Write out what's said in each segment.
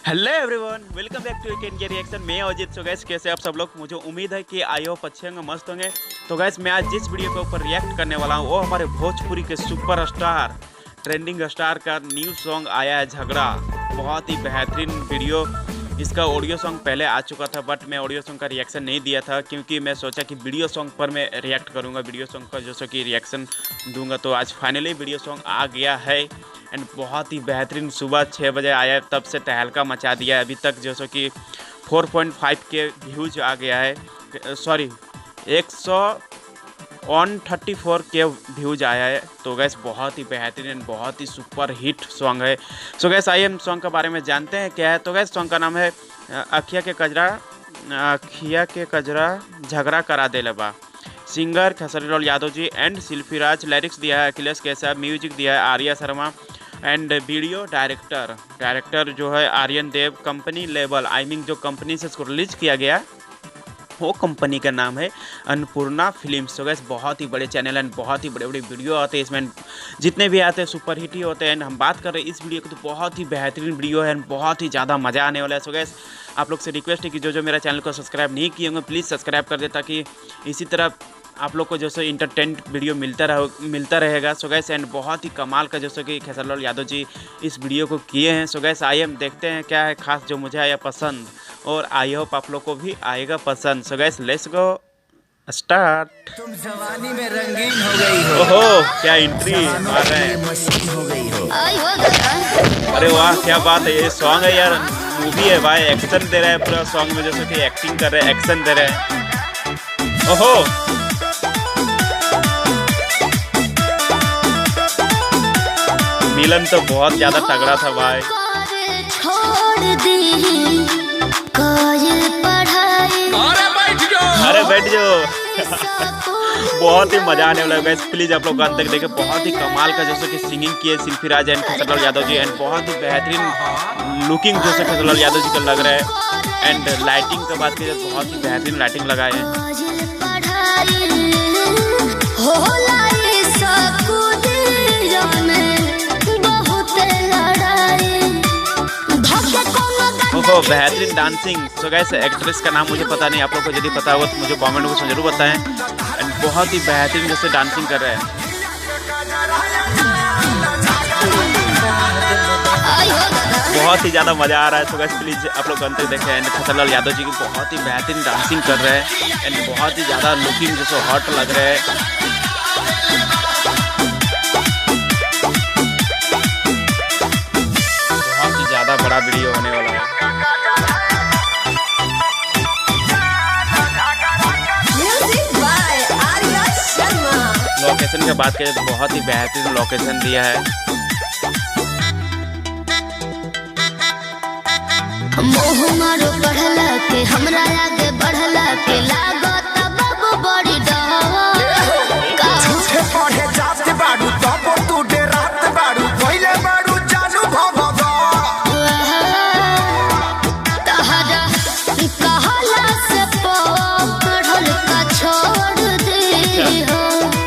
Hello everyone, welcome back to India reaction. मैं अजित। सो gas, कैसे आप सब लोग? मुझे उम्मीद है कि आई होप अच्छे होंगे, मस्त होंगे। तो गैस, मैं आज जिस वीडियो के ऊपर रिएक्ट करने वाला हूँ वो हमारे भोजपुरी के सुपरस्टार ट्रेंडिंग स्टार का न्यू सॉन्ग आया है, झगड़ा। बहुत ही बेहतरीन वीडियो। इसका ऑडियो सॉन्ग पहले आ चुका था, बट मैं ऑडियो सॉन्ग का रिएक्शन नहीं दिया था क्योंकि मैं सोचा कि वीडियो सॉन्ग पर मैं रिएक्ट करूँगा, वीडियो सॉन्ग का जैसे कि रिएक्शन दूंगा। तो आज फाइनली वीडियो सॉन्ग आ गया है एंड बहुत ही बेहतरीन। सुबह 6 बजे आया है, तब से तहलका मचा दिया है। अभी तक जैसे कि 4.5 के व्यूज आ गया है, सॉरी 134 के व्यूज आया है। तो गैस, बहुत ही बेहतरीन, बहुत ही सुपर हिट सॉन्ग है। सो गैस, आइए हम सॉन्ग के बारे में जानते हैं क्या है। तो गैस, सॉन्ग का नाम है अखिया के कजरा झगड़ा करा दे लबा। Singer Khesari Lal Yadav ji and Shilpi Raj. Lyrics दिया है अखिलेश कैसाब। म्यूजिक दिया है Arya Sharma and video director जो है आर्यन देव। कंपनी लेबल जो कंपनी से इसको रिलीज किया गया वो कंपनी का नाम है अन्नपूर्णा फिल्म्स। तो गैस, बहुत ही बड़े चैनल एंड बहुत ही बड़े बड़े वीडियो आते हैं इसमें, जितने भी आते हैं सुपर हिट ही होते हैं। एंड हम बात कर रहे हैं इस वीडियो की, तो बहुत ही बेहतरीन वीडियो है एंड बहुत ही ज़्यादा मज़ा आने वाला है। सो गैस, आप लोग से रिक्वेस्ट है कि जो मेरा चैनल को सब्सक्राइब नहीं किए होंगे प्लीज़ सब्सक्राइब कर दे, ताकि इसी तरह आप लोग को जैसे इंटरटेनमेंट वीडियो मिलता रहेगा। सो गैस, एंड बहुत ही कमाल का जैसे कि खेसारी लाल यादव जी इस वीडियो को किए हैं। सो गैस, आइए हम देखते हैं क्या है खास जो मुझे आया पसंद, और आई होप आप लोग को भी आएगा पसंद। सो गैस, लेट्स गो स्टार्ट। तुम जवानी में रंगीन हो गई हो। ओहो, क्या एंट्री मार रहे हैं। मशीन हो गई हो। अरे वाह, क्या बात है। ये सॉन्ग है यार, मूवी है भाई। एक्शन दे रहा है पूरा सॉन्ग में, जैसे कि एक्टिंग कर रहे हैं, एक्शन दे रहे हैं। ओहो, मिलन तो बहुत ज्यादा तगड़ा था भाई। अरे बैठ जाओ। बहुत ही मजा आने वाला है गाइस, प्लीज आप लोग अंत तक देखें। बहुत ही कमाल का जैसे कि सिंगिंग किए शिल्पी राज एंड खेसारी लाल यादव जी, एंड बहुत ही बेहतरीन लुकिंग जैसे खेसारी लाल यादव जी का लग रहा है। एंड लाइटिंग का बात की बहुत ही बेहतरीन लाइटिंग लगाए हैं। ओहो, बेहतरीन डांसिंग। सो गाइस, एक्ट्रेस का नाम मुझे पता नहीं, आप लोग को यदि पता होगा तो मुझे कमेंट में जरूर बताएं। एंड बहुत ही बेहतरीन जैसे डांसिंग कर रहे हैं। बहुत ही ज़्यादा मज़ा आ रहा है। सो गाइस, प्लीज़ आप लोग अंत तक देखें। एंड खेसारी लाल यादव जी की बहुत ही बेहतरीन डांसिंग कर रहे हैं एंड बहुत ही ज़्यादा लुकिंग जैसे हॉट लग रहे हैं। बहुत ही ज़्यादा बड़ा वीडियो होने वाला है। लोकेशन की बात करें तो बहुत ही बेहतरीन लोकेशन दिया है। मोह मारो बढ़ला के हमरा आगे बढ़ला के लागत बाबू बड़ी डहवा का झूठे पढ़े जात बाड़ू तब तू डेरात बाड़ू पहिले बाड़ू जानू भवगा तहरा कहला से पढ़ल का छोड़ दे हो।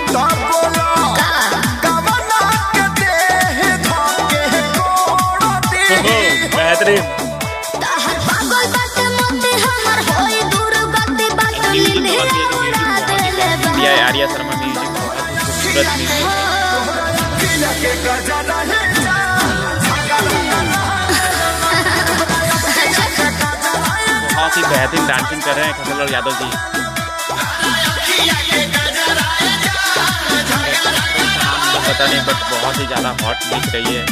तब बोला कवना के देह धके कोड़ दी। बेहतरीन आर्या शर्मा म्यूजिक, बहुत ही खूबसूरत म्यूजिक। बहुत ही बेहतरीन डांसिंग कर रहे हैं खेसारी लाल यादव जी। पता नहीं, बट बहुत ही ज़्यादा हॉट दिख रही है।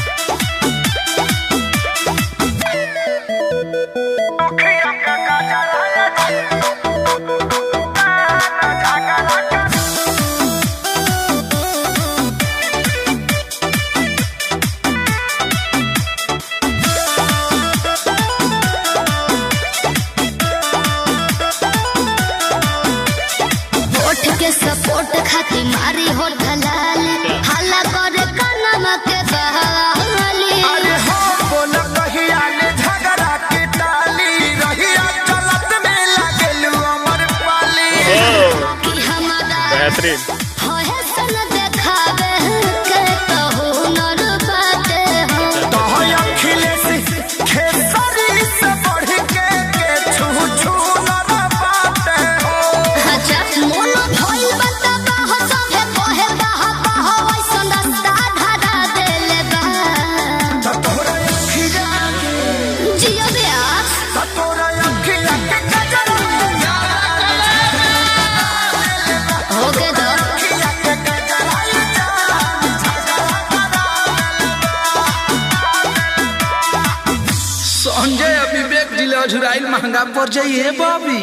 सपोर्ट खाती मारी हो ढलाल हल्ला करे कनमा के बहाली। अरे हो बोल कहिया ने झगड़ा के टाली रहिया चलत में लागेलू अमर पाली। कि हमारा बेहतरीन होए सन देखावे के तो हुनर बाटे हो। तो अखिलेश खेसारी संजय और विवेक जिले अझुराइल महंगा पड़ जाइए बॉबी।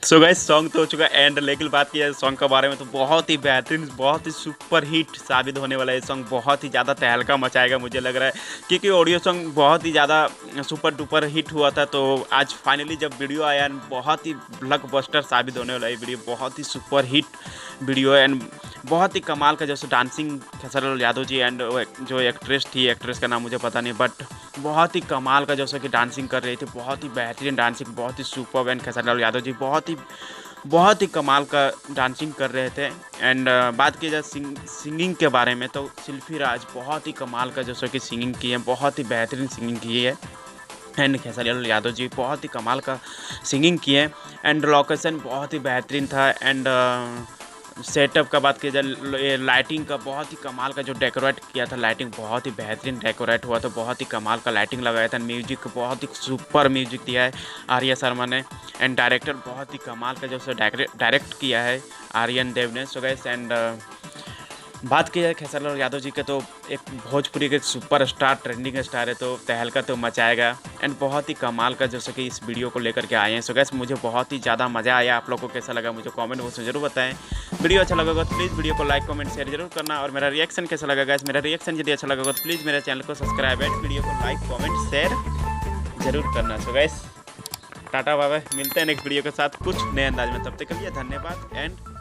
सो गाइस सॉन्ग तो हो चुका एंड, लेकिन बात की जाए सॉन्ग के बारे में तो बहुत ही बेहतरीन, बहुत ही सुपर हिट साबित होने वाला है सॉन्ग। बहुत ही ज़्यादा तहलका मचाएगा मुझे लग रहा है, क्योंकि ऑडियो सॉन्ग बहुत ही ज़्यादा सुपर डुपर हिट हुआ था। तो आज फाइनली जब वीडियो आया, बहुत ही ब्लॉकबस्टर साबित होने वाला है वीडियो। बहुत ही सुपर हिट वीडियो है एंड बहुत ही कमाल का जैसे डांसिंग खेसारी यादव जी एंड जो एक्ट्रेस थी, एक्ट्रेस का नाम मुझे पता नहीं, बट बहुत ही कमाल का जैसे कि डांसिंग कर रही थी। बहुत ही बेहतरीन डांसिंग, बहुत ही सुपर एंड खेसारी यादव जी बहुत ही कमाल का डांसिंग कर रहे थे। एंड बात की जाए सिंगिंग के बारे में तो शिल्पी राज बहुत ही कमाल का जैसे कि सिंगिंग की है, बहुत ही बेहतरीन सिंगिंग की है। एंड खेसारी यादव जी बहुत ही कमाल का सिंगिंग की है। एंड लोकेशन बहुत ही बेहतरीन था। एंड सेटअप का बात की जाए, लाइटिंग का बहुत ही कमाल का जो डेकोरेट किया था, लाइटिंग बहुत ही बेहतरीन डेकोरेट हुआ था, बहुत ही कमाल का लाइटिंग लगाया था। म्यूजिक बहुत ही सुपर म्यूजिक दिया है आर्या शर्मा ने। एंड डायरेक्टर बहुत ही कमाल का जो डायरेक्ट किया है आर्यन देव ने। सो गाइस एंड बात की जाए खेसारी यादव जी के तो एक भोजपुरी के सुपर स्टार, ट्रेंडिंग स्टार है, तो तहलका तो मचाएगा। एंड बहुत ही कमाल का जैसे कि इस वीडियो को लेकर के आए हैं। सो गाइस मुझे बहुत ही ज़्यादा मज़ा आया। आप लोगों को कैसा लगा मुझे कमेंट बॉक्स में जरूर बताएं। वीडियो अच्छा लगा तो प्लीज़ वीडियो को लाइक कमेंट शेयर जरूर करना। और मेरा रिएक्शन कैसा लगा गाइस, मेरा रिएक्शन यदि अच्छा लगा तो प्लीज़ मेरे चैनल को सब्सक्राइब एंड वीडियो को लाइक कमेंट शेयर जरूर करना। So guys tata bye bye, मिलते हैं नेक्स्ट वीडियो के साथ कुछ नए अंदाज में। तब तक के लिए धन्यवाद एंड